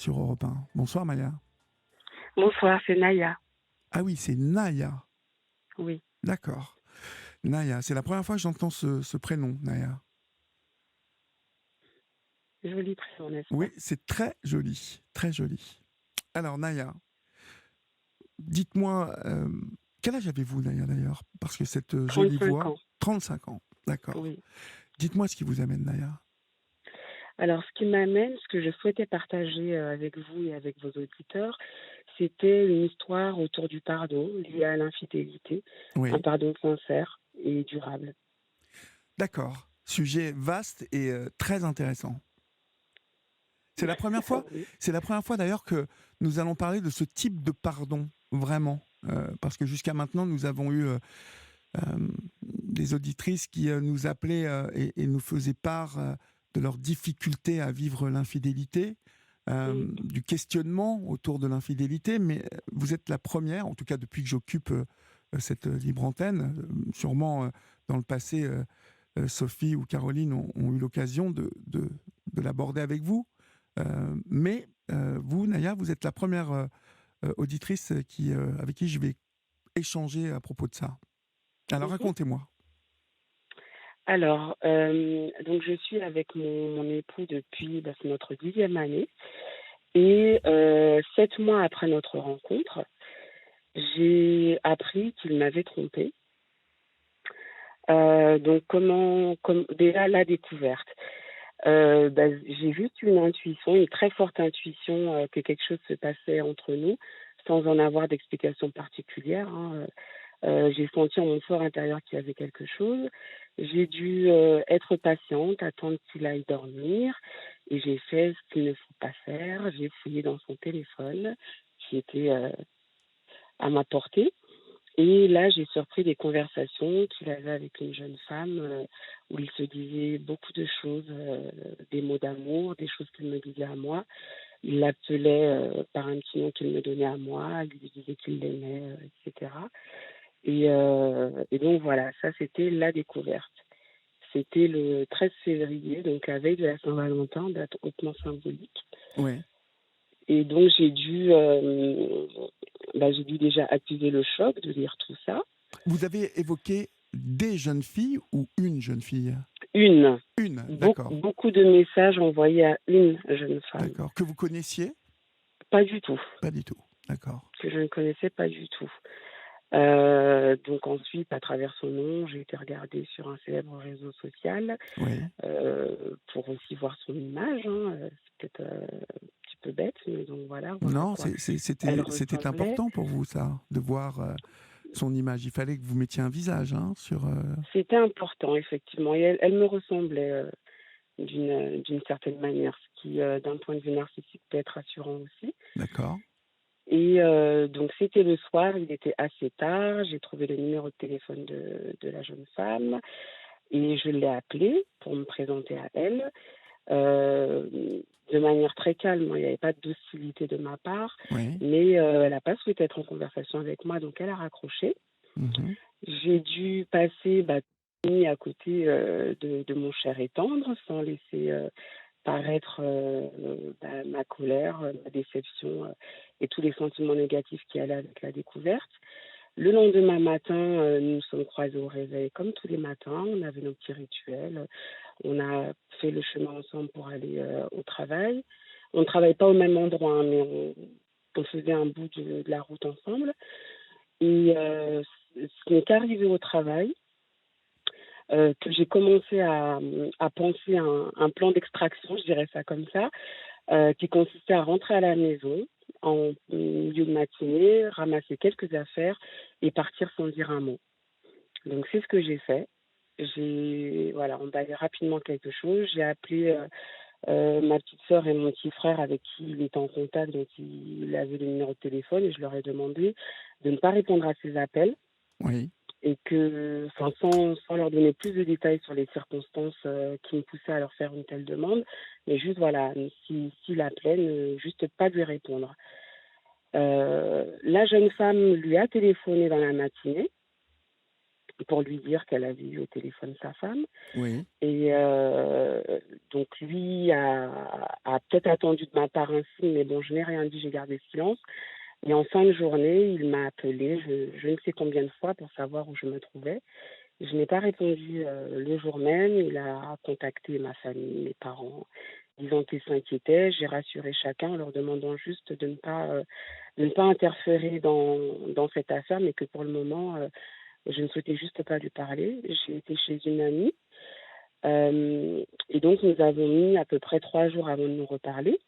sur Europe 1. Bonsoir Maya. Bonsoir, c'est Naya. Ah oui, c'est Naya. Oui, D'accord. Naya, c'est la première fois que j'entends ce prénom, Naya. joli prénom, n'est-ce Oui, pas? c'est très joli, très joli. Alors Naya, dites-moi, quel âge avez-vous Naya d'ailleurs? Parce que cette jolie 35 voix, ans, 35 ans, d'accord. oui. Dites-moi ce qui vous amène Naya. Alors, ce qui m'amène, ce que je souhaitais partager avec vous et avec vos auditeurs, c'était une histoire autour du pardon lié à l'infidélité, un Oui, pardon sincère et durable. d'accord. Sujet vaste et très intéressant. C'est la première fois, Oui, c'est la première fois d'ailleurs que nous allons parler de ce type de pardon, vraiment. Parce que jusqu'à maintenant, nous avons eu des auditrices qui nous appelaient et nous faisaient part de leur difficulté à vivre l'infidélité, mm, du questionnement autour de l'infidélité, mais vous êtes la première, en tout cas depuis que j'occupe cette libre antenne, sûrement dans le passé, Sophie ou Caroline ont eu l'occasion de l'aborder avec vous, mais vous, Naya, vous êtes la première auditrice avec qui je vais échanger à propos de ça. Alors mhm. racontez-moi. Alors, donc je suis avec mon époux depuis, c'est notre 10e année. Et 7 mois après notre rencontre, j'ai appris qu'il m'avait trompée. Donc déjà la découverte. J'ai juste une intuition, une très forte intuition que quelque chose se passait entre nous, sans en avoir d'explication particulière, hein. J'ai senti en mon fort intérieur qu'il y avait quelque chose. J'ai dû être patiente, attendre qu'il aille dormir, et j'ai fait ce qu'il ne faut pas faire. J'ai fouillé dans son téléphone, qui était à ma portée. Et là, j'ai surpris des conversations qu'il avait avec une jeune femme où il se disait beaucoup de choses, des mots d'amour, des choses qu'il me disait à moi. Il l'appelait par un petit nom qu'il me donnait à moi, il lui disait qu'il l'aimait, etc. Et donc voilà, ça c'était la découverte. C'était le 13 février, donc la veille de la Saint-Valentin, date hautement symbolique. Oui. Et donc j'ai dû déjà accuser le choc de lire tout ça. Vous avez évoqué des jeunes filles ou une jeune fille? Une, Une, d'accord. beaucoup de messages envoyés à une jeune femme. D'accord. Que vous connaissiez? Pas du tout, Pas du tout. D'accord. que je ne connaissais pas du tout. Donc ensuite, à travers son nom, j'ai été regarder sur un célèbre réseau social Oui. pour aussi voir son image, hein. C'est peut-être un petit peu bête, mais donc voilà, voir à Non, quoi elle c'était ressemblait. important pour vous, ça, de voir son image. Il fallait que vous mettiez un visage hein, sur. C'était important, effectivement. Et elle me ressemblait d'une certaine manière, ce qui, d'un point de vue narcissique, peut être rassurant aussi. D'accord. Et donc, c'était le soir, il était assez tard. J'ai trouvé le numéro de téléphone de la jeune femme et je l'ai appelée pour me présenter à elle. De manière très calme, il n'y avait pas d'hostilité de ma part, Oui. mais elle n'a pas souhaité être en conversation avec moi, donc elle a raccroché. Mhm. J'ai dû passer nuit à côté de mon cher et tendre, sans laisser paraître ma colère, ma déception et tous les sentiments négatifs qui allaient avec la découverte. Le lendemain matin, nous nous sommes croisés au réveil comme tous les matins. On avait nos petits rituels. On a fait le chemin ensemble pour aller au travail. On ne travaille pas au même endroit, hein, mais on faisait un bout de la route ensemble. Et ce n'est qu'arrivé au travail que j'ai commencé à penser à un plan d'extraction, je dirais ça comme ça, qui consistait à rentrer à la maison en milieu de matinée, ramasser quelques affaires et partir sans dire un mot. Donc c'est ce que j'ai fait. J'ai emballé rapidement quelque chose. J'ai appelé ma petite sœur et mon petit frère avec qui il était en contact, donc il avait le numéro de téléphone et je leur ai demandé de ne pas répondre à ses appels Oui. et que, sans leur donner plus de détails sur les circonstances qui me poussaient à leur faire une telle demande, mais juste voilà, s'il appelait, juste pas lui répondre. La jeune femme lui a téléphoné dans la matinée pour lui dire qu'elle avait eu au téléphone sa femme. Oui. Et donc lui a peut-être attendu de ma part un signe, mais bon, je n'ai rien dit, j'ai gardé silence. Et en fin de journée, il m'a appelé, je ne sais combien de fois, pour savoir où je me trouvais. Je n'ai pas répondu le jour même. Il a contacté ma famille, mes parents, disant qu'il s'inquiétait. J'ai rassuré chacun en leur demandant juste de ne pas interférer dans cette affaire, mais que pour le moment, je ne souhaitais juste pas lui parler. J'ai été chez une amie. Et donc, nous avons mis à peu près 3 jours avant de nous reparler.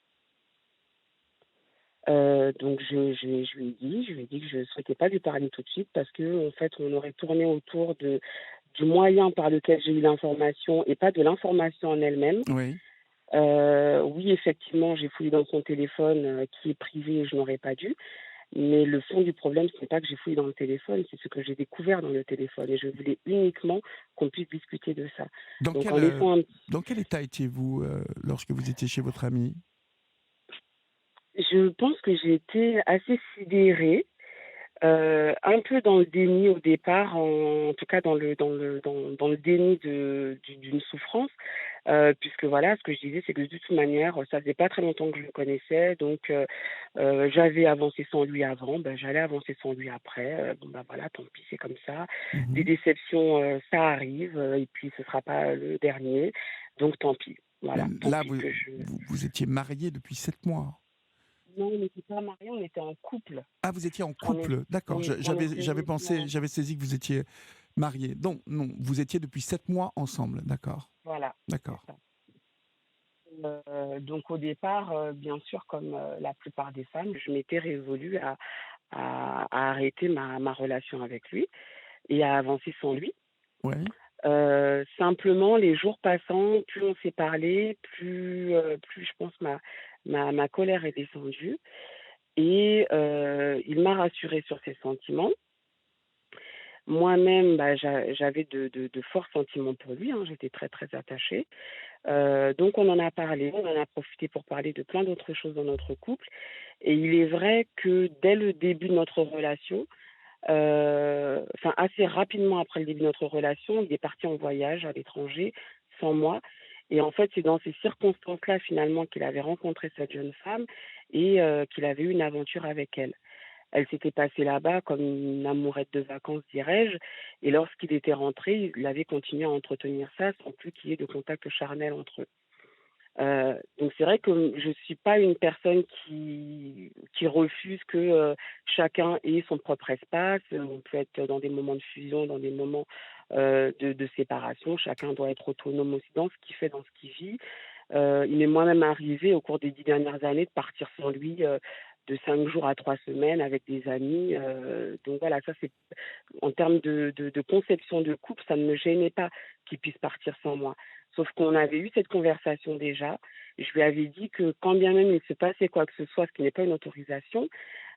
Donc, je lui ai dit que je ne souhaitais pas lui parler tout de suite parce que, en fait, on aurait tourné autour du moyen par lequel j'ai eu l'information et pas de l'information en elle-même. Oui. Oui, effectivement, j'ai fouillé dans son téléphone qui est privé et je n'aurais pas dû. Mais le fond du problème, ce n'est pas que j'ai fouillé dans le téléphone, c'est ce que j'ai découvert dans le téléphone. Et je voulais uniquement qu'on puisse discuter de ça. Dans Donc, quel, en euh, laissant un dans quel état étiez-vous lorsque vous étiez chez votre ami? Je pense que j'ai été assez sidérée, un peu dans le déni au départ, en tout cas dans le déni d'une souffrance, puisque voilà, ce que je disais, c'est que de toute manière, ça faisait pas très longtemps que je le connaissais, donc j'avais avancé sans lui avant, ben, j'allais avancer sans lui après, bon ben voilà, tant pis, c'est comme ça. Des Mhm. déceptions, ça arrive, et puis ce sera pas le dernier, donc tant pis. Mais Voilà, tant là, pis que je vous étiez mariés depuis 7 mois. non, on n'était pas mariés, on était en couple. Ah, vous étiez en On est couple, d'accord. oui, on était J'avais pensé, non, j'avais saisi que vous étiez mariés. Donc, non, vous étiez depuis 7 mois ensemble, d'accord. voilà, c'est D'accord. ça. Donc au départ, bien sûr, comme, la plupart des femmes, je m'étais résolue à arrêter ma relation avec lui et à avancer sans lui. Ouais. Simplement, les jours passant, plus on s'est parlé, plus je pense ma colère est descendue et il m'a rassurée sur ses sentiments. Moi-même, bah, j'avais de forts sentiments pour lui, hein, j'étais très, très attachée. Donc on en a parlé, on en a profité pour parler de plein d'autres choses dans notre couple et il est vrai que dès le début de notre relation, enfin assez rapidement après le début de notre relation, il est parti en voyage à l'étranger sans moi et en fait, c'est dans ces circonstances-là finalement qu'il avait rencontré cette jeune femme et qu'il avait eu une aventure avec elle. Elle s'était passée là-bas comme une amourette de vacances, dirais-je, et lorsqu'il était rentré, il avait continué à entretenir ça sans plus qu'il y ait de contact charnel entre eux. Donc c'est vrai que je suis pas une personne qui refuse que, chacun ait son propre espace. On peut être dans des moments de fusion, dans des moments, de séparation. Chacun doit être autonome aussi dans ce qu'il fait, dans ce qu'il vit. Il m'est moi-même arrivé au cours des 10 dernières années de partir sans lui, de 5 jours à 3 semaines avec des amis, donc voilà, ça c'est en termes de conception de couple, ça ne me gênait pas qu'il puisse partir sans moi. Sauf qu'on avait eu cette conversation déjà. Je lui avais dit que quand bien même il se passait quoi que ce soit, ce qui n'est pas une autorisation,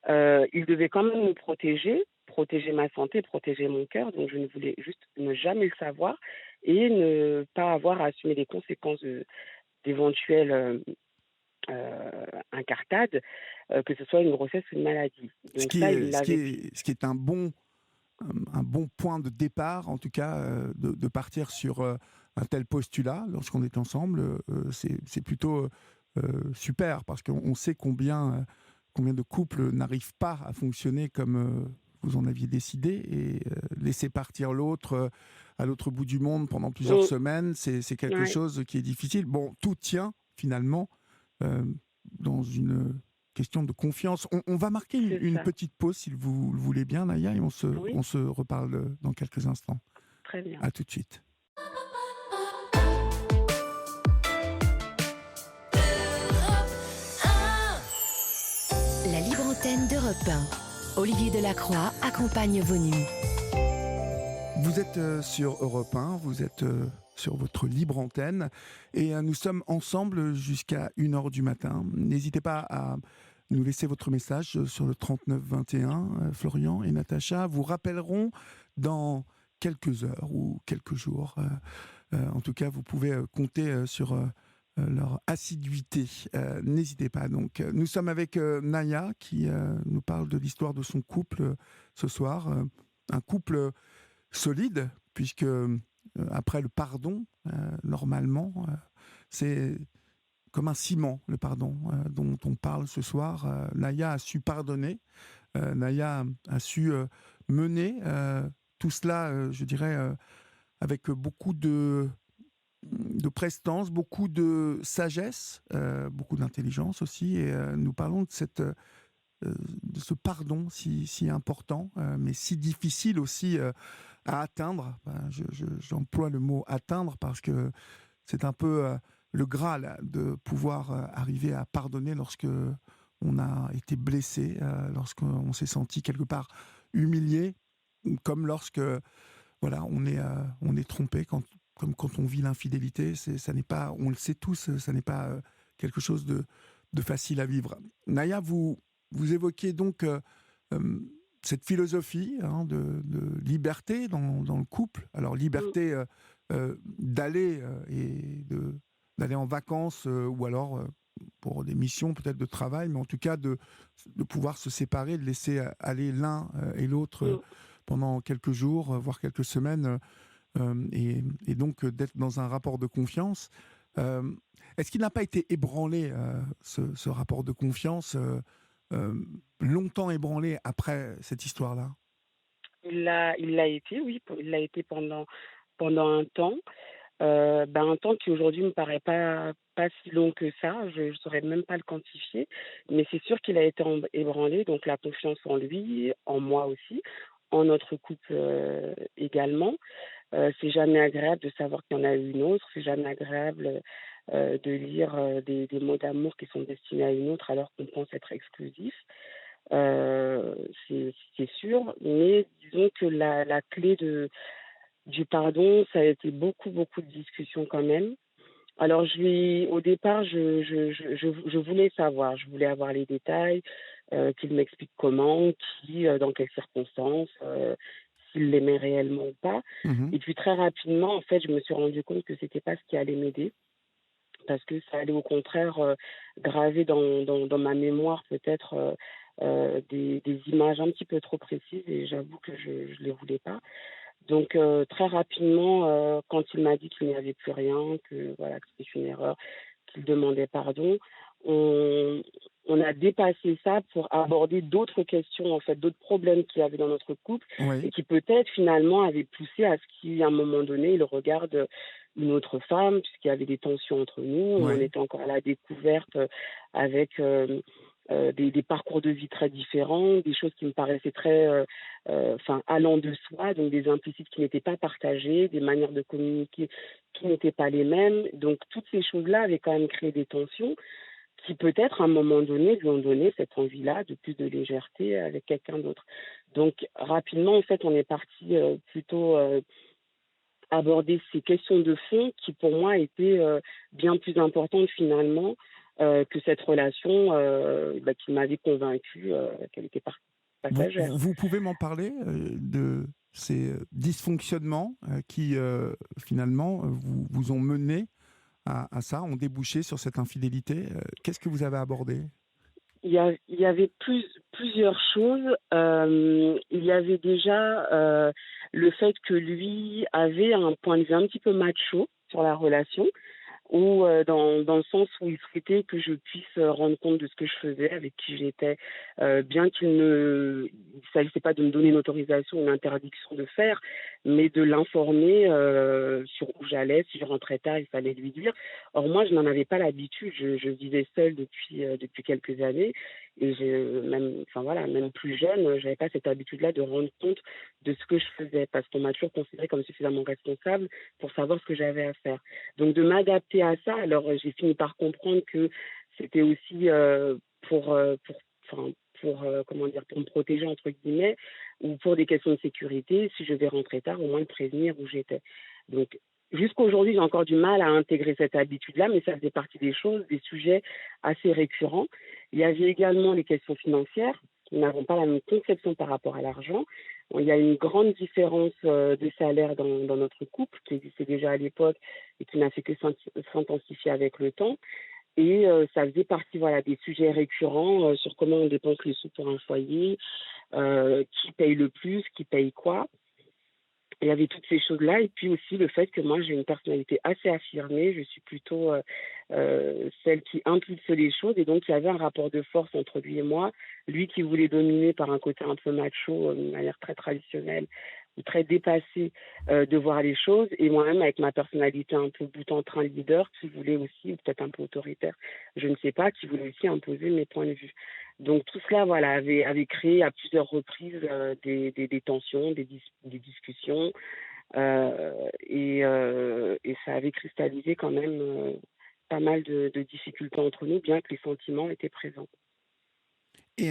il devait quand même me protéger ma santé, protéger mon cœur. Donc je ne voulais juste ne jamais le savoir et ne pas avoir à assumer les conséquences d'éventuelles incartades, que ce soit une grossesse ou une maladie. Donc ça, il l'avait pris. Ce qui est un bon point de départ, en tout cas, de partir sur un tel postulat lorsqu'on est ensemble, c'est plutôt super parce qu'on sait combien de couples n'arrivent pas à fonctionner comme vous en aviez décidé et laisser partir l'autre à l'autre bout du monde pendant plusieurs Mm, semaines, c'est quelque ouais, chose qui est difficile. Bon, tout tient finalement euh, dans une question de confiance. On va marquer c'est une ça. petite pause, si vous le voulez bien, Naya, et Oui, on se reparle dans quelques instants. très bien. À tout de suite. La libre antenne d'Europe 1. Olivier Delacroix accompagne vos nuits. Vous êtes sur Europe 1, vous êtes sur votre libre antenne, et nous sommes ensemble jusqu'à 1h du matin. N'hésitez pas à nous laisser votre message sur le 39 21. Florian et Natacha vous rappelleront dans quelques heures ou quelques jours. En tout cas, vous pouvez compter sur leur assiduité. N'hésitez pas. Donc, nous sommes avec Naya qui nous parle de l'histoire de son couple ce soir. Un couple solide, puisque après le pardon, normalement, c'est comme un ciment, le pardon dont on parle ce soir. Naya a su pardonner, Naya a su mener tout cela, je dirais, avec beaucoup de prestance, beaucoup de sagesse, beaucoup d'intelligence aussi. Et nous parlons de ce pardon si important, mais si difficile aussi à atteindre. J'emploie le mot atteindre parce que c'est un peu le Graal de pouvoir arriver à pardonner lorsque on a été blessé, lorsqu'on s'est senti quelque part humilié, comme lorsque voilà, on est trompé, comme quand on vit l'infidélité. Ça n'est pas, on le sait tous, ça n'est pas quelque chose de facile à vivre. Naya, vous évoquez donc cette philosophie de liberté dans le couple. Alors liberté d'aller d'aller en vacances ou alors pour des missions peut-être de travail, mais en tout cas de pouvoir se séparer, de laisser aller l'un et l'autre pendant quelques jours, voire quelques semaines, et donc d'être dans un rapport de confiance. Est-ce qu'il n'a pas été ébranlé, ce rapport de confiance, longtemps ébranlé après cette histoire-là? Il l'a été, oui, il l'a été pendant un temps. Un temps qui aujourd'hui me paraît pas si long que ça, je ne saurais même pas le quantifier, mais c'est sûr qu'il a été ébranlé, donc la confiance en lui, en moi aussi, en notre couple également. C'est jamais agréable de savoir qu'il y en a une autre, c'est jamais agréable de lire des mots d'amour qui sont destinés à une autre alors qu'on pense être exclusif. Euh, c'est sûr, mais disons que la clé du pardon, ça a été beaucoup, beaucoup de discussions quand même. Alors, au départ, je voulais savoir, je voulais avoir les détails, qu'il m'explique comment, qui, dans quelles circonstances, s'il l'aimait réellement ou pas. Mhm. Et puis très rapidement, en fait, je me suis rendu compte que c'était pas ce qui allait m'aider, parce que ça allait au contraire graver dans ma mémoire peut-être des images un petit peu trop précises, et j'avoue que je ne les voulais pas. Donc très rapidement, quand il m'a dit qu'il n'y avait plus rien, que voilà, que c'était une erreur, qu'il demandait pardon, on, on a dépassé ça pour aborder d'autres questions, en fait, d'autres problèmes qu'il y avait dans notre couple et Oui, qui peut-être finalement avaient poussé à ce qu'à un moment donné, il regarde une autre femme, puisqu'il y avait des tensions entre nous, on oui. était encore à la découverte avec des parcours de vie très différents, des choses qui me paraissaient très allant de soi, donc des implicites qui n'étaient pas partagées, des manières de communiquer qui n'étaient pas les mêmes. Donc toutes ces choses-là avaient quand même créé des tensions qui peut-être à un moment donné lui ont donné cette envie-là de plus de légèreté avec quelqu'un d'autre. Donc rapidement, en fait, on est parti plutôt aborder ces questions de fond qui pour moi étaient bien plus importantes finalement que cette relation qui m'avait convaincue qu'elle était passagère. Vous pouvez m'en parler de ces dysfonctionnements qui, finalement, vous ont mené à ça, ont débouché sur cette infidélité. Qu'est-ce que vous avez abordé? Il y avait plusieurs choses. Il y avait déjà le fait que lui avait un point de vue un petit peu macho sur la relation, ou dans le sens où il souhaitait que je puisse rendre compte de ce que je faisais, avec qui j'étais, bien qu'il ne il s'agissait pas de me donner une autorisation, une interdiction de faire, mais de l'informer sur où j'allais. Si je rentrais tard, il fallait lui dire. Or moi, je n'en avais pas l'habitude. Je vivais seule depuis quelques années, et même plus jeune, j'avais pas cette habitude-là de rendre compte de ce que je faisais, parce qu'on m'a toujours considérée comme suffisamment responsable pour savoir ce que j'avais à faire. Donc de m'adapter à ça, alors j'ai fini par comprendre que c'était aussi pour me protéger entre guillemets, ou pour des questions de sécurité. Si je vais rentrer tard, au moins le prévenir où j'étais. Donc jusqu'à aujourd'hui, j'ai encore du mal à intégrer cette habitude-là, mais ça faisait partie des choses, des sujets assez récurrents. Il y avait également les questions financières. Nous n'avons pas la même conception par rapport à l'argent. Il y a une grande différence de salaire dans notre couple, qui existait déjà à l'époque et qui n'a fait que s'intensifier avec le temps. Et ça faisait partie des sujets récurrents sur comment on dépense les sous pour un foyer, qui paye le plus, qui paye quoi. Il y avait toutes ces choses-là et puis aussi le fait que moi j'ai une personnalité assez affirmée, je suis plutôt, celle qui impulse les choses et donc il y avait un rapport de force entre lui et moi. Lui qui voulait dominer par un côté un peu macho, d'une manière très traditionnelle ou très dépassée, de voir les choses et moi-même avec ma personnalité un peu bout en train leader qui voulait aussi ou peut-être un peu autoritaire, je ne sais pas, qui voulait aussi imposer mes points de vue. Donc tout cela, voilà, avait créé à plusieurs reprises, des tensions, des discussions, et ça avait cristallisé quand même, pas mal de difficultés entre nous, bien que les sentiments étaient présents. Et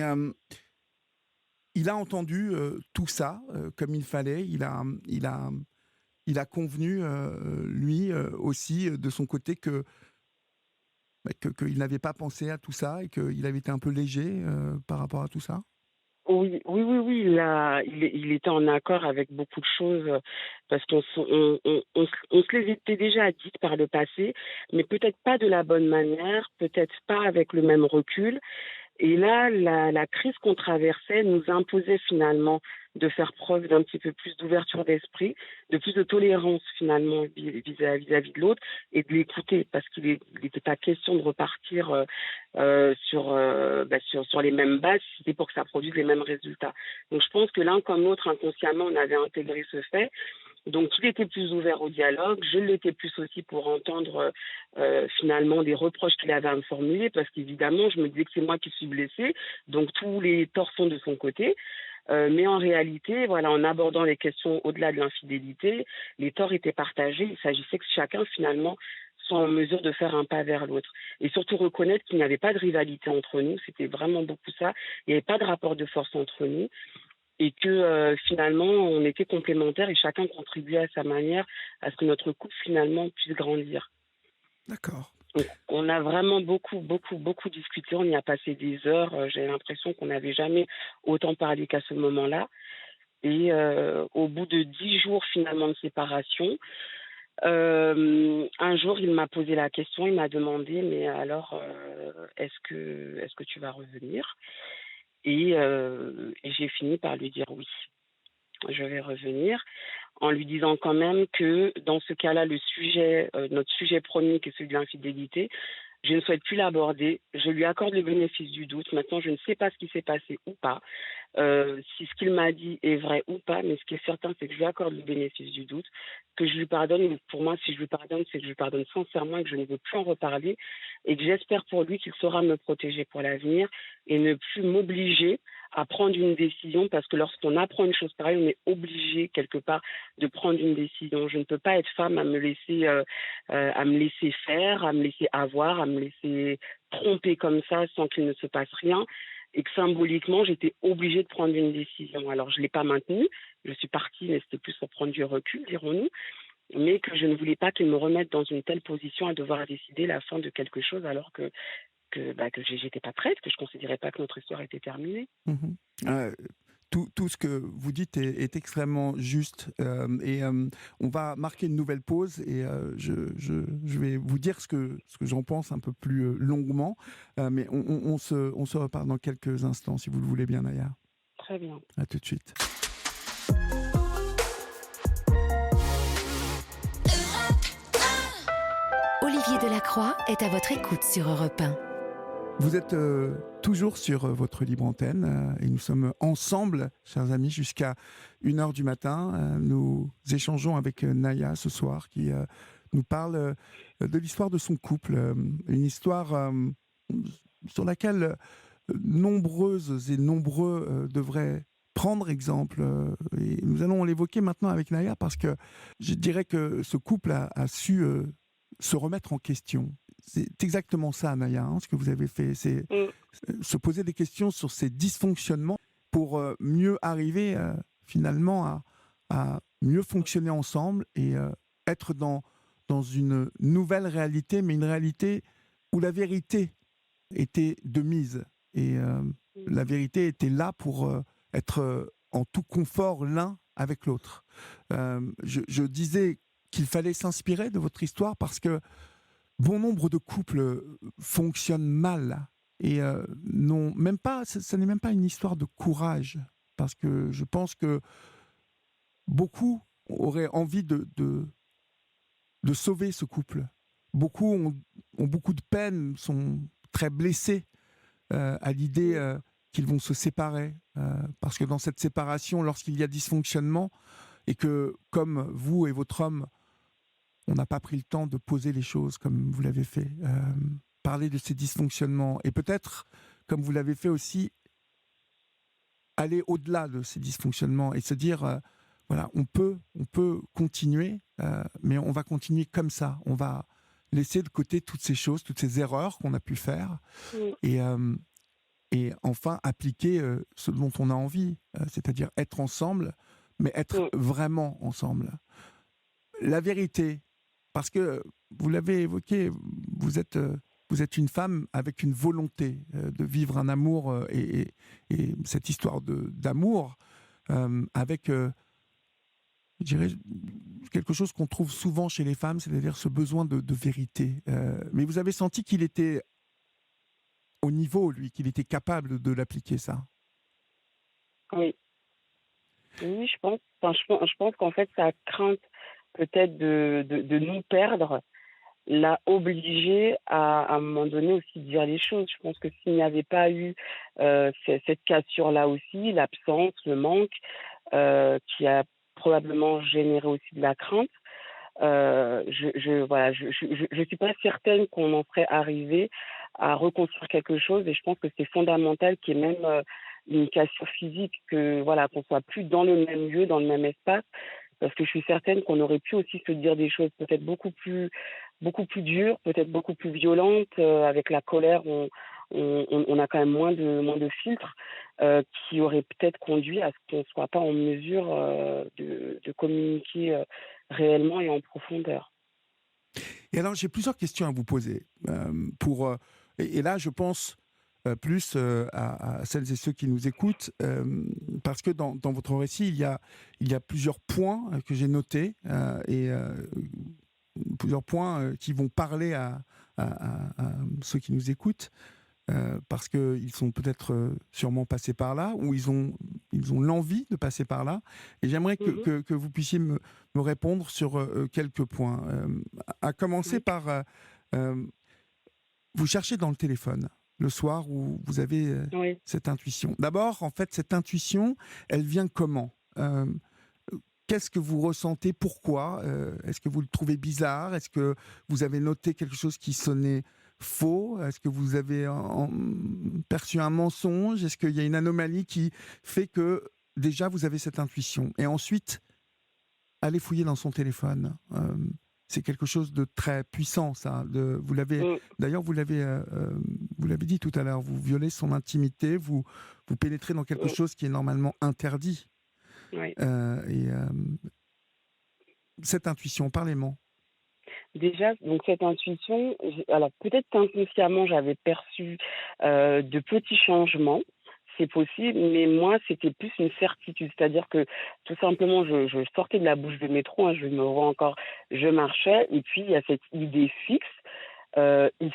il a entendu tout ça comme il fallait. Il a convenu, lui aussi, de son côté, qu'il n'avait pas pensé à tout ça et qu'il avait été un peu léger par rapport à tout ça. Oui, oui, oui, oui, il était en accord avec beaucoup de choses, parce on se les était déjà dites par le passé, mais peut-être pas de la bonne manière, peut-être pas avec le même recul. Et là, la crise qu'on traversait nous imposait finalement de faire preuve d'un petit peu plus d'ouverture d'esprit, de plus de tolérance finalement vis-à-vis de l'autre et de l'écouter parce qu'il n'était pas question de repartir sur les mêmes bases si c'était pour que ça produise les mêmes résultats. Donc je pense que l'un comme l'autre, inconsciemment, on avait intégré ce fait. Donc, il était plus ouvert au dialogue. Je l'étais plus aussi pour entendre finalement des reproches qu'il avait à me formuler, parce qu'évidemment, je me disais que c'est moi qui suis blessée. Donc, tous les torts sont de son côté. Mais en réalité, voilà, en abordant les questions au-delà de l'infidélité, les torts étaient partagés. Il s'agissait que chacun, finalement, soit en mesure de faire un pas vers l'autre. Et surtout reconnaître qu'il n'y avait pas de rivalité entre nous. C'était vraiment beaucoup ça. Il n'y avait pas de rapport de force entre nous et que finalement on était complémentaires et chacun contribuait à sa manière à ce que notre couple finalement puisse grandir. D'accord. Donc, on a vraiment beaucoup, beaucoup, beaucoup discuté, on y a passé des heures, j'ai l'impression qu'on n'avait jamais autant parlé qu'à ce moment-là. Et au bout de 10 jours finalement de séparation, un jour il m'a posé la question, il m'a demandé mais alors est-ce que tu vas revenir? Et j'ai fini par lui dire oui, je vais revenir, en lui disant quand même que dans ce cas-là, notre sujet premier, qui est celui de l'infidélité, je ne souhaite plus l'aborder. Je lui accorde le bénéfice du doute. Maintenant, je ne sais pas ce qui s'est passé ou pas, si ce qu'il m'a dit est vrai ou pas, mais ce qui est certain, c'est que je lui accorde le bénéfice du doute, que je lui pardonne. Et pour moi, si je lui pardonne, c'est que je lui pardonne sincèrement et que je ne veux plus en reparler. Et que j'espère pour lui qu'il saura me protéger pour l'avenir et ne plus m'obliger à prendre une décision, parce que lorsqu'on apprend une chose pareille, on est obligé quelque part de prendre une décision. Je ne peux pas être femme à me laisser faire, à me laisser avoir, à me laisser tromper comme ça sans qu'il ne se passe rien. Et que symboliquement, j'étais obligée de prendre une décision. Alors, je ne l'ai pas maintenue. Je suis partie, mais c'était plus pour prendre du recul, dirons-nous. Mais que je ne voulais pas qu'il me remette dans une telle position à devoir décider la fin de quelque chose alors que j'étais pas prête, que je considérais pas que notre histoire était terminée. Mhm. Euh, tout ce que vous dites est extrêmement juste. On va marquer une nouvelle pause et je vais vous dire ce que j'en pense un peu plus longuement. Mais on se reparle dans quelques instants, si vous le voulez bien, Naya. Très bien. À tout de suite. Olivier Delacroix est à votre écoute sur Europe 1. Vous êtes toujours sur votre libre antenne et nous sommes ensemble, chers amis, jusqu'à 1h du matin. Nous échangeons avec Naya ce soir qui nous parle de l'histoire de son couple. Une histoire sur laquelle nombreuses et nombreux devraient prendre exemple. Et nous allons l'évoquer maintenant avec Naya parce que je dirais que ce couple a su se remettre en question. C'est exactement ça, Naya, ce que vous avez fait. C'est se poser des questions sur ces dysfonctionnements pour mieux arriver finalement à mieux fonctionner ensemble et être dans une nouvelle réalité, mais une réalité où la vérité était de mise. Et la vérité était là pour être en tout confort l'un avec l'autre. Je disais qu'il fallait s'inspirer de votre histoire parce que bon nombre de couples fonctionnent mal et non, même pas, ça n'est même pas une histoire de courage, parce que je pense que beaucoup auraient envie de sauver ce couple. Beaucoup ont beaucoup de peine, sont très blessés à l'idée qu'ils vont se séparer. Parce que dans cette séparation, lorsqu'il y a dysfonctionnement, et que, comme vous et votre homme, on n'a pas pris le temps de poser les choses comme vous l'avez fait, parler de ces dysfonctionnements, et peut-être, comme vous l'avez fait aussi, aller au-delà de ces dysfonctionnements et se dire, voilà, on peut continuer, mais on va continuer comme ça. On va laisser de côté toutes ces choses, toutes ces erreurs qu'on a pu faire, et, enfin appliquer ce dont on a envie, c'est-à-dire être ensemble, mais être vraiment ensemble. La vérité, parce que vous l'avez évoqué, vous êtes une femme avec une volonté de vivre un amour, et cette histoire d'amour avec, je dirais, quelque chose qu'on trouve souvent chez les femmes, c'est-à-dire ce besoin de vérité. Mais vous avez senti qu'il était au niveau, lui, qu'il était capable de l'appliquer, ça? Oui. Oui, je pense. Enfin, je pense qu'en fait, sa crainte peut-être de nous perdre l'a obligé à un moment donné aussi de dire les choses. Je pense que s'il n'y avait pas eu cette cassure-là aussi, l'absence, le manque, qui a probablement généré aussi de la crainte, voilà, je suis pas certaine qu'on en serait arrivé à reconstruire quelque chose, et je pense que c'est fondamental qu'il y ait même une cassure physique, que voilà, qu'on soit plus dans le même lieu, dans le même espace, parce que je suis certaine qu'on aurait pu aussi se dire des choses peut-être beaucoup plus dures, peut-être beaucoup plus violentes. Avec la colère, on a quand même moins de filtres, qui auraient peut-être conduit à ce qu'on ne soit pas en mesure de communiquer réellement et en profondeur. Et alors, j'ai plusieurs questions à vous poser. Et là, je pense plus à celles et ceux qui nous écoutent, parce que dans votre récit, il y a plusieurs points que j'ai notés, et plusieurs points qui vont parler à ceux qui nous écoutent, parce qu'ils sont peut-être sûrement passés par là, ou ils ont l'envie de passer par là. Et j'aimerais que vous puissiez me répondre sur quelques points. À commencer par, vous cherchez dans le téléphone le soir où vous avez cette intuition. D'abord, en fait, cette intuition, elle vient comment? Qu'est-ce que vous ressentez? Pourquoi? Est-ce que vous le trouvez bizarre? Est-ce que vous avez noté quelque chose qui sonnait faux? Est-ce que vous avez perçu un mensonge? Est-ce qu'il y a une anomalie qui fait que déjà vous avez cette intuition? Et ensuite, allez fouiller dans son téléphone. C'est quelque chose de très puissant, ça. D'ailleurs, vous l'avez dit tout à l'heure, vous violez son intimité, vous pénétrez dans quelque chose qui est normalement interdit. Oui. Cette intuition, parlez-moi. Déjà, donc cette intuition, alors peut-être qu'inconsciemment j'avais perçu de petits changements, c'est possible, mais moi c'était plus une certitude, c'est-à-dire que tout simplement je sortais de la bouche de métro, je me vois encore, je marchais, et puis il y a cette idée fixe, il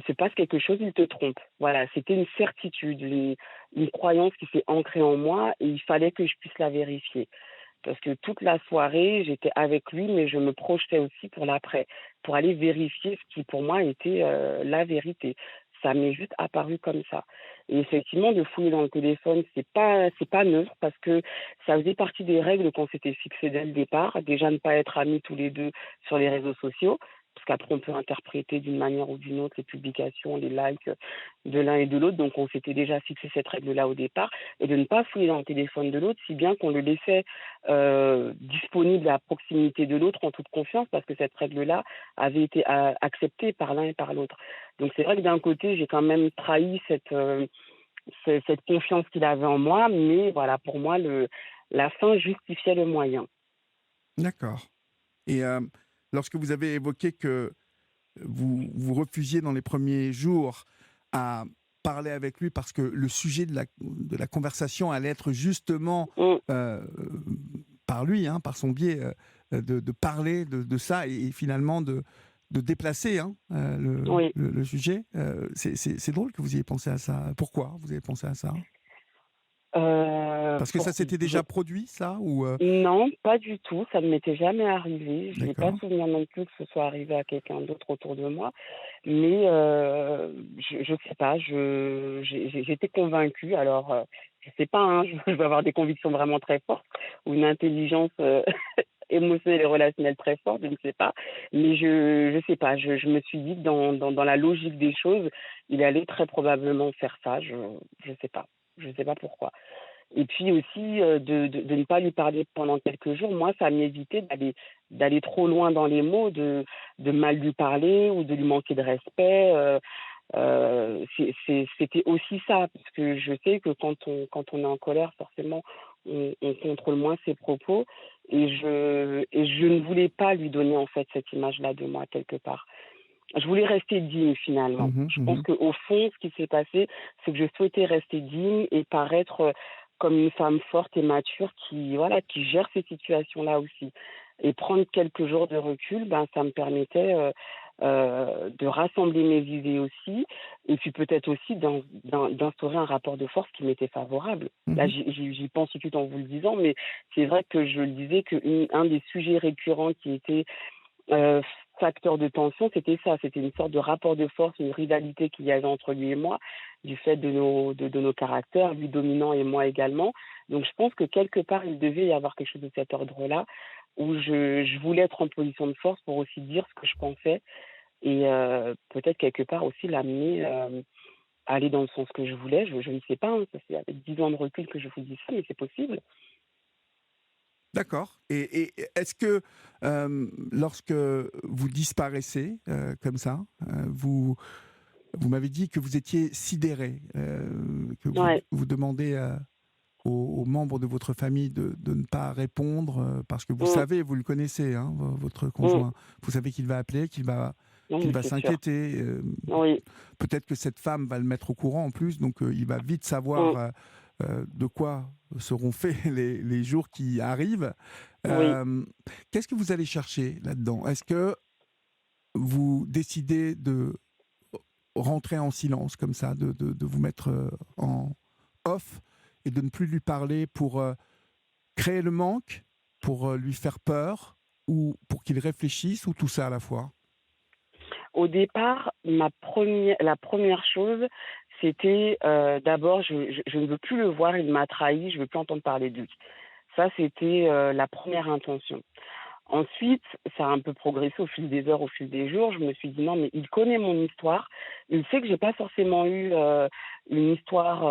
se passe quelque chose, il te trompe. Voilà, c'était une certitude, une croyance qui s'est ancrée en moi, et il fallait que je puisse la vérifier. Parce que toute la soirée, j'étais avec lui, mais je me projetais aussi pour l'après, pour aller vérifier ce qui, pour moi, était la vérité. Ça m'est juste apparu comme ça. Et effectivement, de fouiller dans le téléphone, c'est pas neutre, parce que ça faisait partie des règles qu'on s'était fixées dès le départ. Déjà, ne pas être amis tous les deux sur les réseaux sociaux, parce qu'après, on peut interpréter d'une manière ou d'une autre les publications, les likes de l'un et de l'autre. Donc, on s'était déjà fixé cette règle-là au départ, et de ne pas fouiller dans le téléphone de l'autre, si bien qu'on le laissait disponible à proximité de l'autre en toute confiance, parce que cette règle-là avait été acceptée par l'un et par l'autre. Donc, c'est vrai que d'un côté, j'ai quand même trahi cette confiance qu'il avait en moi, mais voilà, pour moi, la fin justifiait le moyen. D'accord. Et lorsque vous avez évoqué que vous refusiez dans les premiers jours à parler avec lui parce que le sujet de la conversation allait être justement par lui, par son biais, de parler de ça, et finalement de déplacer le sujet. C'est drôle que vous ayez pensé à ça. Pourquoi vous avez pensé à ça? Parce que ça s'était déjà produit, ça ou Non, pas du tout, ça ne m'était jamais arrivé. Je n'ai pas D'accord. souvenir non plus que ce soit arrivé à quelqu'un d'autre autour de moi, mais je sais pas, j'étais convaincue. Alors, je sais pas, hein, je vais avoir des convictions vraiment très fortes ou une intelligence, émotionnelle et relationnelle très forte, je ne sais pas. Mais je sais pas, je me suis dit que dans la logique des choses, il allait très probablement faire ça, je sais pas. Je sais pas pourquoi. Et puis aussi, de ne pas lui parler pendant quelques jours, moi, ça m'évitait d'aller trop loin dans les mots, de mal lui parler ou de lui manquer de respect. C'était aussi ça, parce que je sais que quand on est en colère, forcément, on contrôle moins ses propos. Et je ne voulais pas lui donner, en fait, cette image-là de moi, quelque part. Je voulais rester digne, finalement. Mmh Je mh, pense mmh. qu'au fond, ce qui s'est passé, c'est que je souhaitais rester digne et paraître comme une femme forte et mature qui gère ces situations-là aussi. Et prendre quelques jours de recul, ben, ça me permettait de rassembler mes idées aussi, et puis peut-être aussi d'instaurer un rapport de force qui m'était favorable. Là, Mmh. j'y pense tout de suite en vous le disant, mais c'est vrai que je le disais qu'un des sujets récurrents qui était Heu, facteur de tension, c'était ça, c'était une sorte de rapport de force, une rivalité qu'il y avait entre lui et moi, du fait de nos caractères, lui dominant et moi également. Donc je pense que quelque part, il devait y avoir quelque chose de cet ordre-là, où je voulais être en position de force pour aussi dire ce que je pensais et peut-être quelque part aussi l'amener, à aller dans le sens que je voulais. Je ne sais pas, hein, ça fait avec 10 ans de recul que je vous dis ça, mais c'est possible. D'accord, et est-ce que, lorsque vous disparaissez, comme ça, vous m'avez dit que vous étiez sidéré, que Ouais. vous demandez, aux membres de votre famille de ne pas répondre, parce que vous Mmh. savez, vous le connaissez, hein, votre Mmh. conjoint. Vous savez qu'il va appeler, qu'il Oui, va c'est sûr. s'inquiéter, Oui. peut-être que cette femme va le mettre au courant en plus, donc il va vite savoir, Mmh. de quoi seront faits les jours qui arrivent. Oui. Qu'est-ce que vous allez chercher là-dedans? Est-ce que vous décidez de rentrer en silence comme ça, de vous mettre, en off et de ne plus lui parler pour, créer le manque, pour, lui faire peur ou pour qu'il réfléchisse ou tout ça à la fois? Au départ, la première chose, c'était, d'abord je ne veux plus le voir, il m'a trahi, je veux plus entendre parler de lui. Ça, c'était, la première intention. Ensuite, ça a un peu progressé au fil des heures, au fil des jours. Je me suis dit: «Non, mais il connaît mon histoire. Il sait que j'ai pas forcément eu, une histoire,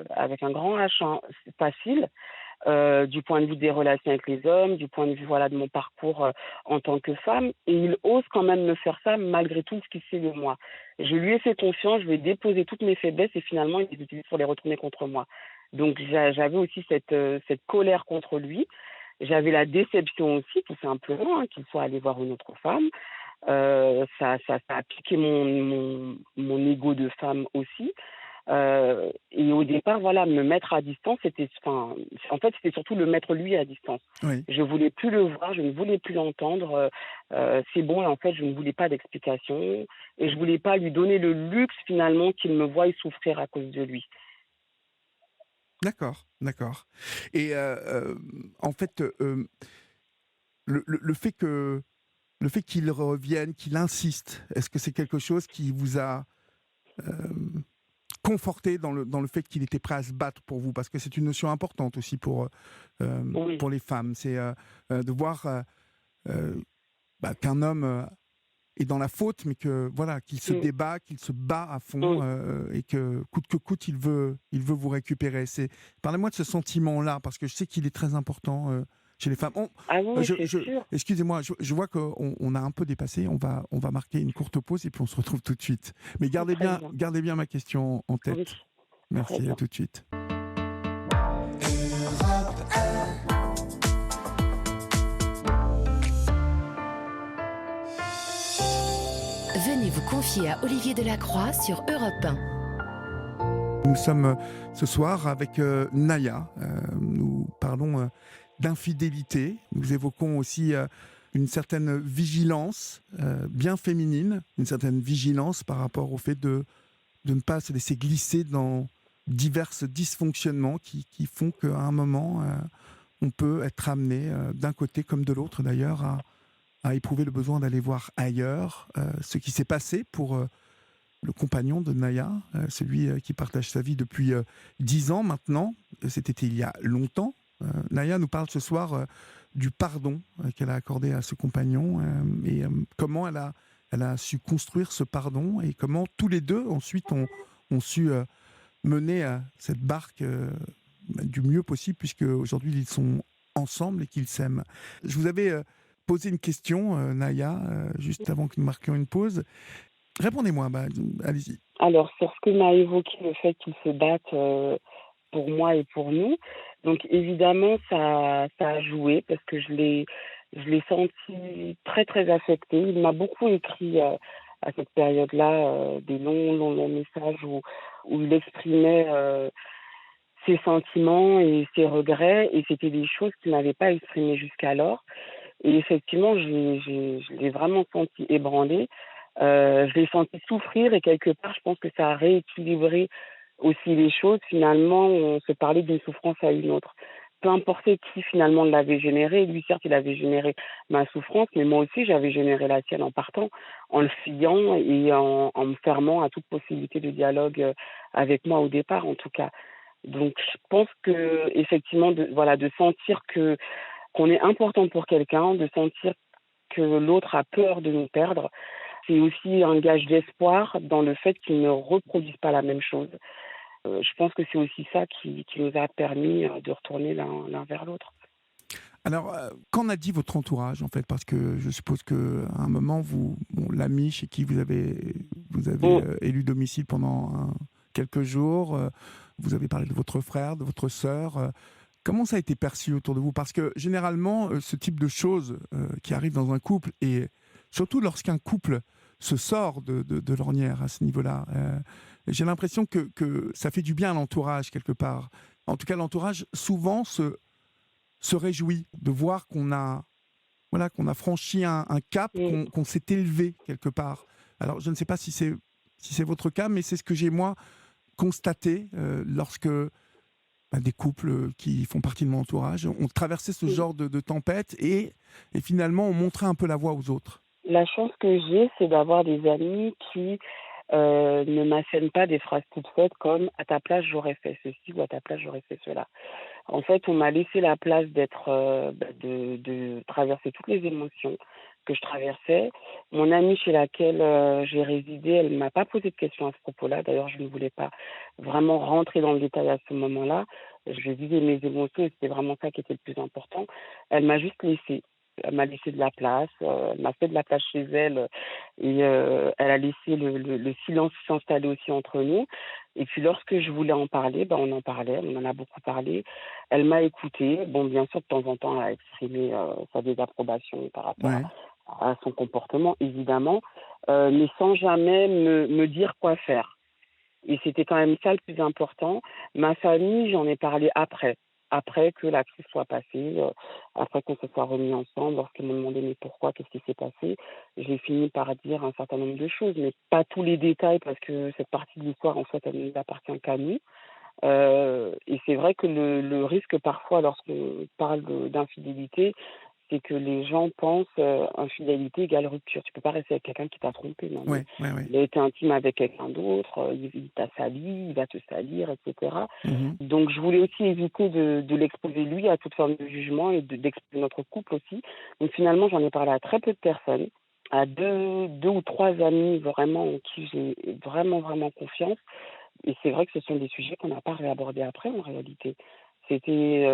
avec un grand H, hein, facile, du point de vue des relations avec les hommes, du point de vue, voilà, de mon parcours, en tant que femme, et il ose quand même me faire ça malgré tout ce qu'il sait de moi. Je lui ai fait confiance, je lui ai déposé toutes mes faiblesses et finalement il les utilise pour les retourner contre moi. Donc j'avais aussi cette colère contre lui. J'avais la déception aussi, tout simplement, hein, qu'il soit allé voir une autre femme. Ça a piqué mon ego de femme aussi. Et au départ, voilà, me mettre à distance, en fait, c'était surtout le mettre lui à distance. Oui, Je voulais plus le voir, je ne voulais plus l'entendre, c'est bon, et en fait, je ne voulais pas d'explication et je voulais pas lui donner le luxe finalement qu'il me voie souffrir à cause de lui. d'accord, d'accord, et en fait, le fait qu'il revienne, qu'il insiste, est-ce que c'est quelque chose qui vous a, hem, conforté dans le fait qu'il était prêt à se battre pour vous? Parce que c'est une notion importante aussi Oui. pour les femmes. C'est, de voir, heu, qu'un homme, est dans la faute, mais que voilà, qu'il se Mmh. débat, qu'il se bat à fond, Mmh. et que coûte, il veut vous récupérer. Parlez-moi de ce sentiment-là, parce que je sais qu'il est très important, chez les femmes. Ah oui, Je c'est je sûr. excusez-moi, je vois qu'on a un peu dépassé. On va marquer une courte pause et puis on se retrouve tout de suite. Mais Très bien. gardez bien ma question en Oui, tête. très Merci, à bien. tout de suite. Venez vous confier à Olivier Delacroix sur Europe 1. Nous sommes, ce soir avec, Naya. Nous parlons, d'infidélité. Nous évoquons aussi, une certaine vigilance, bien féminine, une certaine vigilance par rapport au fait de ne pas se laisser glisser divers dysfonctionnements qui font qu'à un moment, on peut être amené, d'un côté comme de l'autre d'ailleurs, à éprouver le besoin d'aller voir ailleurs ce qui s'est passé pour le compagnon de Naya, celui qui partage sa vie depuis 10 ans maintenant. C'était il y a longtemps. Naya nous parle ce soir du pardon qu'elle a accordé à ce compagnon et comment elle a su construire ce pardon et comment tous les deux ensuite ont su mener cette barque du mieux possible, puisque aujourd'hui ils sont ensemble et qu'ils s'aiment. Je vous avais posé une question, Naya, juste avant que nous marquions une pause. Répondez-moi, allez-y. Alors, sur ce que m'a évoqué le fait qu'ils se battent pour moi et pour nous, donc évidemment, ça a joué parce que je l'ai senti très, très affecté. Il m'a beaucoup écrit à cette période-là des longs messages où il exprimait ses sentiments et ses regrets, et c'était des choses qu'il n'avait pas exprimées jusqu'alors. Et effectivement, je l'ai vraiment senti ébranlé. Je l'ai senti souffrir et quelque part, je pense que ça a rééquilibré aussi les choses. Finalement, on se parlait d'une souffrance à une autre. Peu importe qui finalement l'avait généré. Lui, certes, il avait généré ma souffrance, mais moi aussi, j'avais généré la sienne en partant, en le fuyant et en me fermant à toute possibilité de dialogue avec moi au départ, en tout cas. Donc, je pense que effectivement, de sentir qu'on est important pour quelqu'un, de sentir que l'autre a peur de nous perdre, c'est aussi un gage d'espoir dans le fait qu'ils ne reproduisent pas la même chose. Je pense que c'est aussi ça qui nous a permis de retourner l'un vers l'autre. Alors, qu'en a dit votre entourage, en fait? Parce que je suppose qu'à un moment, l'ami chez qui vous avez élu domicile pendant quelques jours, vous avez parlé de votre frère, de votre sœur. Comment ça a été perçu autour de vous? Parce que généralement, ce type de choses qui arrivent dans un couple, et surtout lorsqu'un couple se sort de l'ornière à ce niveau-là, j'ai l'impression que ça fait du bien à l'entourage quelque part. En tout cas, l'entourage souvent se réjouit de voir qu'on a franchi un cap, qu'on s'est élevé quelque part. Alors, je ne sais pas si c'est votre cas, mais c'est ce que j'ai, moi, constaté lorsque des couples qui font partie de mon entourage ont traversé ce genre de tempête et finalement ont montré un peu la voie aux autres. La chance que j'ai, c'est d'avoir des amis qui ne m'assènent pas des phrases toutes faites comme « à ta place, j'aurais fait ceci » ou « à ta place, j'aurais fait cela ». En fait, on m'a laissé la place de traverser toutes les émotions que je traversais. Mon amie chez laquelle j'ai résidé, elle ne m'a pas posé de questions à ce propos-là. D'ailleurs, je ne voulais pas vraiment rentrer dans le détail à ce moment-là. Je vivais mes émotions et c'était vraiment ça qui était le plus important. Elle m'a juste laissé. Elle m'a laissé de la place, elle m'a fait de la place chez elle et elle a laissé le silence s'installer aussi entre nous. Et puis lorsque je voulais en parler, on en parlait, on en a beaucoup parlé. Elle m'a écoutée. Bon, bien sûr, de temps en temps, elle a exprimé sa désapprobation par rapport à son comportement, évidemment, mais sans jamais me dire quoi faire. Et c'était quand même ça le plus important. Ma famille, j'en ai parlé après que la crise soit passée, après qu'on se soit remis ensemble, lorsqu'ils m'ont demandé mais pourquoi, qu'est-ce qui s'est passé, j'ai fini par dire un certain nombre de choses, mais pas tous les détails parce que cette partie de l'histoire, en fait, elle ne nous appartient qu'à nous. Et c'est vrai que le risque parfois lorsqu'on parle d'infidélité, c'est que les gens pensent infidélité égale rupture. Tu peux pas rester avec quelqu'un qui t'a trompé. Non, il a été intime avec quelqu'un d'autre, il t'a sali, il va te salir, etc. Donc je voulais aussi éviter de l'exposer lui à toute forme de jugement et d'exposer notre couple aussi. Donc finalement, j'en ai parlé à très peu de personnes, à deux ou trois amis vraiment en qui j'ai vraiment, vraiment confiance. Et c'est vrai que ce sont des sujets qu'on n'a pas réabordés après en réalité. C'était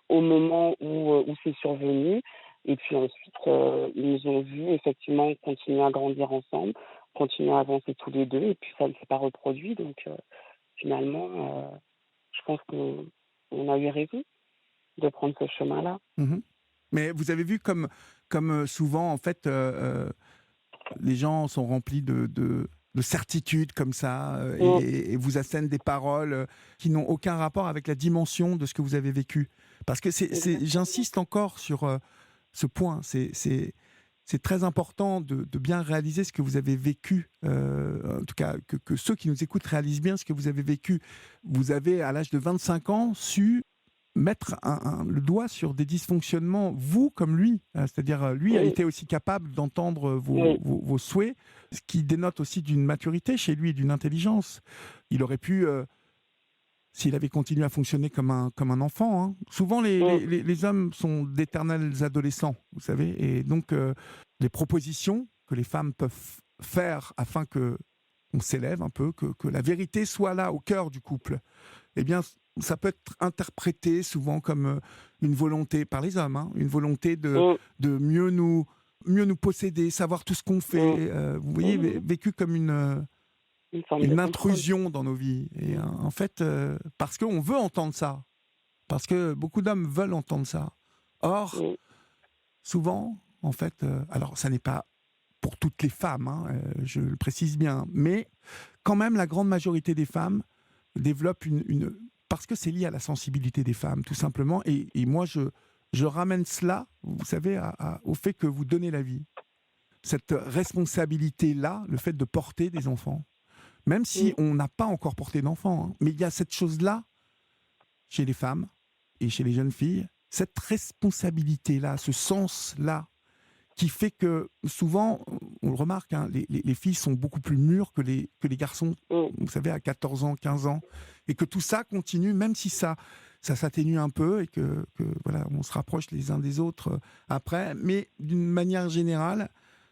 au moment où c'est survenu. Et puis ensuite, ils nous ont vus effectivement continuer à grandir ensemble, continuer à avancer tous les deux. Et puis ça ne s'est pas reproduit. Donc finalement, je pense qu'on a eu raison de prendre ce chemin-là. Mais vous avez vu comme souvent, en fait, les gens sont remplis de certitude comme ça et vous assènent des paroles qui n'ont aucun rapport avec la dimension de ce que vous avez vécu. Parce que j'insiste encore sur ce point, c'est c'est très important de bien réaliser ce que vous avez vécu. En tout cas, que ceux qui nous écoutent réalisent bien ce que vous avez vécu. Vous avez, à l'âge de 25 ans, su mettre le doigt sur des dysfonctionnements, vous comme lui. C'est-à-dire, lui a Oui, été aussi capable d'entendre oui, vos souhaits, ce qui dénote aussi d'une maturité chez lui, d'une intelligence. Il aurait pu, s'il avait continué à fonctionner comme un enfant, hein. Souvent, oui, les hommes sont d'éternels adolescents, vous savez, et donc les propositions que les femmes peuvent faire afin que on s'élève un peu, que la vérité soit là, au cœur du couple, eh bien, ça peut être interprété souvent comme une volonté, par les hommes, hein, une volonté oui, de mieux nous posséder, savoir tout ce qu'on oui, fait, vous voyez, oui, vécu comme une forme de une contrôle. intrusion dans nos vies. Et en fait, parce qu'on veut entendre ça, parce que beaucoup d'hommes veulent entendre ça. Or, Oui, souvent, en fait, alors ça n'est pas pour toutes les femmes, hein, je le précise bien, mais quand même la grande majorité des femmes développent parce que c'est lié à la sensibilité des femmes, tout simplement. Et moi, je ramène cela, vous savez, au fait que vous donnez la vie. Cette responsabilité-là, le fait de porter des enfants, même si oui, on n'a pas encore porté d'enfant, hein, mais il y a cette chose-là chez les femmes et chez les jeunes filles, cette responsabilité-là, ce sens-là, qui fait que souvent, on le remarque, hein, les filles sont beaucoup plus mûres que les garçons, oui, vous savez, à 14 ans, 15 ans, et que tout ça continue, même si ça s'atténue un peu et voilà, on se rapproche les uns des autres après, mais d'une manière générale,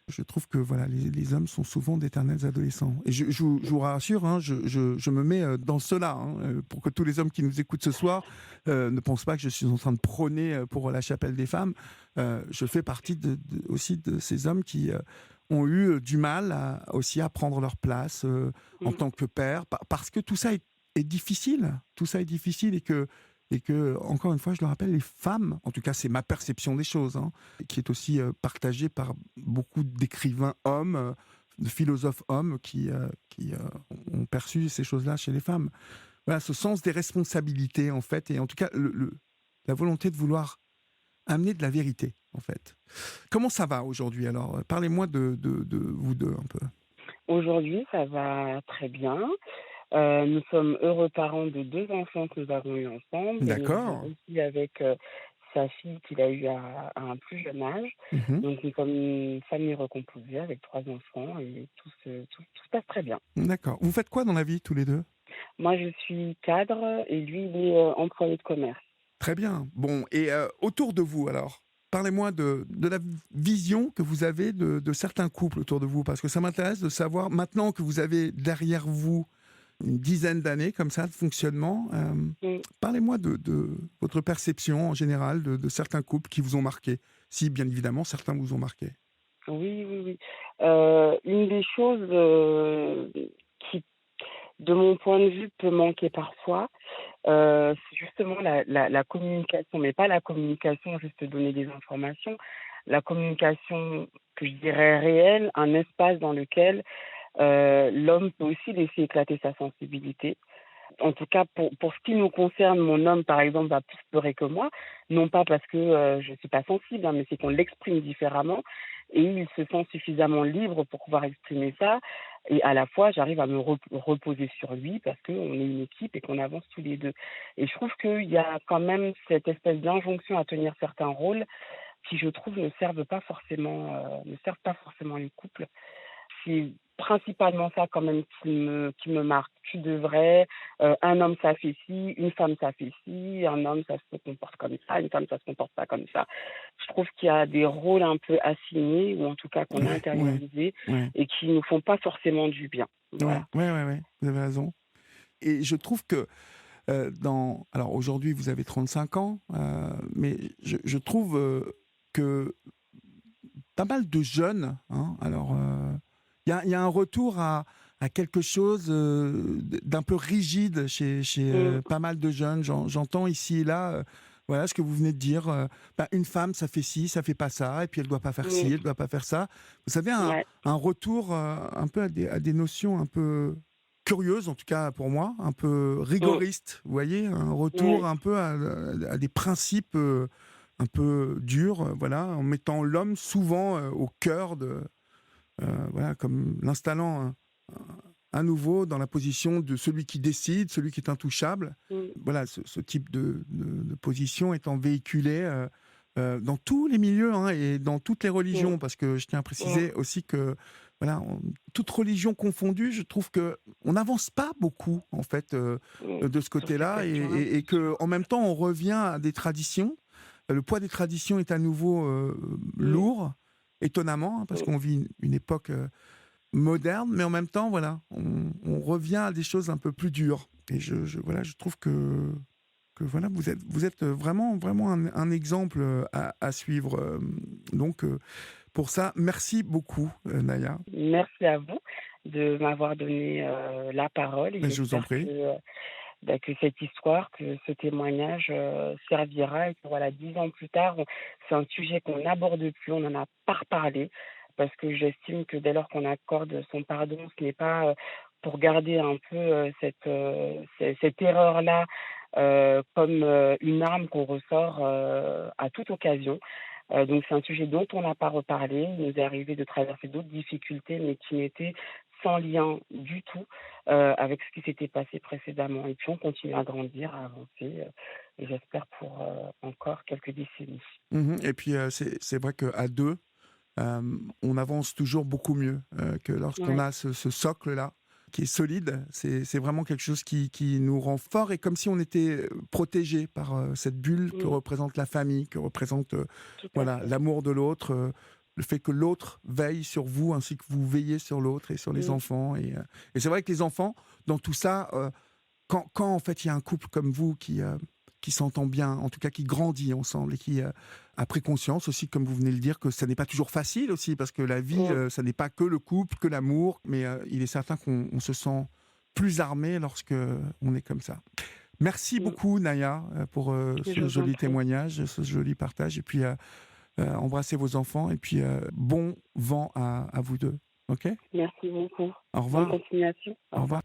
je trouve que voilà, les hommes sont souvent d'éternels adolescents. Et je vous rassure, hein, je me mets dans cela, hein, pour que tous les hommes qui nous écoutent ce soir ne pensent pas que je suis en train de prôner pour la chapelle des femmes. Je fais partie aussi de ces hommes qui ont eu du mal aussi à prendre leur place en oui, tant que père, parce que tout ça est difficile. Tout ça est difficile et que, encore une fois, je le rappelle, les femmes, en tout cas c'est ma perception des choses, hein, qui est aussi partagée par beaucoup d'écrivains hommes, de philosophes hommes qui ont perçu ces choses-là chez les femmes. Voilà, ce sens des responsabilités, en fait, et en tout cas la volonté de vouloir amener de la vérité, en fait. Comment ça va aujourd'hui alors? Parlez-moi de vous deux un peu. Aujourd'hui, ça va très bien. Nous sommes heureux parents de 2 enfants que nous avons eus ensemble et nous vivons D'accord. aussi avec, sa fille qu'il a eue à un plus jeune âge. Mhm. Donc nous sommes une famille recomposée avec 3 enfants et tout se passe très bien. D'accord. Vous faites quoi dans la vie, tous les deux? Moi, je suis cadre et lui, il est, employé de commerce. Très bien. Bon, et autour de vous, alors, parlez-moi de la vision que vous avez de certains couples autour de vous, parce que ça m'intéresse de savoir, maintenant que vous avez derrière vous une dizaine d'années comme ça de fonctionnement, Mmh. parlez-moi de votre perception en général de certains couples qui vous ont marqué, si bien évidemment certains vous ont marqué. Oui, oui, oui. Une des choses, qui, de mon point de vue, peut manquer parfois, c'est justement la communication, mais pas la communication juste donner des informations, la communication que je dirais réelle, un espace dans lequel, l'homme peut aussi laisser éclater sa sensibilité. En tout cas, pour ce qui nous concerne, mon homme, par exemple, va plus pleurer que moi. Non pas parce que je ne suis pas sensible, hein, mais c'est qu'on l'exprime différemment. Et il se sent suffisamment libre pour pouvoir exprimer ça. Et à la fois, j'arrive à me reposer sur lui parce qu'on est une équipe et qu'on avance tous les deux. Et je trouve qu'il y a quand même cette espèce d'injonction à tenir certains rôles qui, je trouve, ne servent pas forcément les couples. C'est principalement ça quand même qui me marque. Tu devrais, un homme ça fait ci, une femme ça fait ci, un homme ça se comporte comme ça, une femme ça se comporte pas comme ça. Je trouve qu'il y a des rôles un peu assignés ou en tout cas qu'on a Ouais, ouais, intériorisés ouais, et qui nous font pas forcément du bien. ouais, Voilà. ouais, ouais, ouais, vous avez raison. Et je trouve que alors aujourd'hui vous avez 35 ans, mais je trouve que pas mal de jeunes, hein, alors il y a un retour à quelque chose d'un peu rigide chez Mmh, pas mal de jeunes. J'entends ici et là, voilà ce que vous venez de dire. Bah, une femme, ça fait ci, ça fait pas ça, et puis elle doit pas faire ci, mmh, elle doit pas faire ça. Vous savez, ouais, un retour un peu à des notions un peu curieuses, en tout cas pour moi, un peu mmh, rigoristes. Vous voyez, un retour ouais, un peu à des principes. un peu dur, voilà, en mettant l'homme souvent au cœur de, voilà, comme l'installant à nouveau dans la position de celui qui décide, celui qui est intouchable. Mmh. Voilà, ce type de position étant véhiculé dans tous les milieux, hein, et dans toutes les Mmh. religions, parce que je tiens à Mmh. préciser aussi que, voilà, toute religion confondue, je trouve que on n'avance pas beaucoup, en fait, Mmh. de ce Sur ces côté-là, questions-là, et c'est que sûr. en même temps, on revient à des traditions. Le poids des traditions est à nouveau Mmh. lourd, étonnamment, hein, parce Mmh. qu'on vit une époque moderne, mais en même temps, voilà, on revient à des choses un peu plus dures. Et voilà, je trouve que voilà, vous êtes vraiment, vraiment un exemple à suivre. Donc, pour ça, merci beaucoup, Naya. Merci à vous de m'avoir donné, la parole et Mais je vous en j'espère prie. que cette histoire, que ce témoignage, servira et que voilà, 10 ans plus tard, c'est un sujet qu'on n'aborde plus, on n'en a pas reparlé parce que j'estime que dès lors qu'on accorde son pardon, ce n'est pas, pour garder un peu, cette erreur-là, comme, une arme qu'on ressort, à toute occasion. Donc c'est un sujet dont on n'a pas reparlé. Il nous est arrivé de traverser d'autres difficultés, mais qui n'étaient sans lien du tout, avec ce qui s'était passé précédemment. Et puis on continue à grandir, à avancer, et j'espère pour, encore quelques décennies. Mhm. Et puis, c'est vrai qu'à deux, on avance toujours beaucoup mieux que lorsqu'on Ouais. a ce socle-là qui est solide. C'est vraiment quelque chose qui nous rend forts, et comme si on était protégé par cette bulle que Mmh, représente la famille, que représente tout à voilà, fait. l'amour de l'autre, le fait que l'autre veille sur vous ainsi que vous veillez sur l'autre et sur les Mmh, enfants. Et c'est vrai que les enfants, dans tout ça, quand en fait il y a un couple comme vous qui s'entend bien, en tout cas qui grandit ensemble et qui a pris conscience aussi, comme vous venez de le dire, que ça n'est pas toujours facile aussi, parce que la vie, mmh, ça n'est pas que le couple, que l'amour, mais il est certain qu'on se sent plus armé lorsque on est comme ça. Merci mmh. beaucoup, Naya, pour Je ce vous en joli prie. témoignage, ce joli partage, et puis embrassez vos enfants, et puis bon vent à vous deux. Ok. Merci beaucoup. Au Bonne revoir. continuation. Au Au revoir. revoir.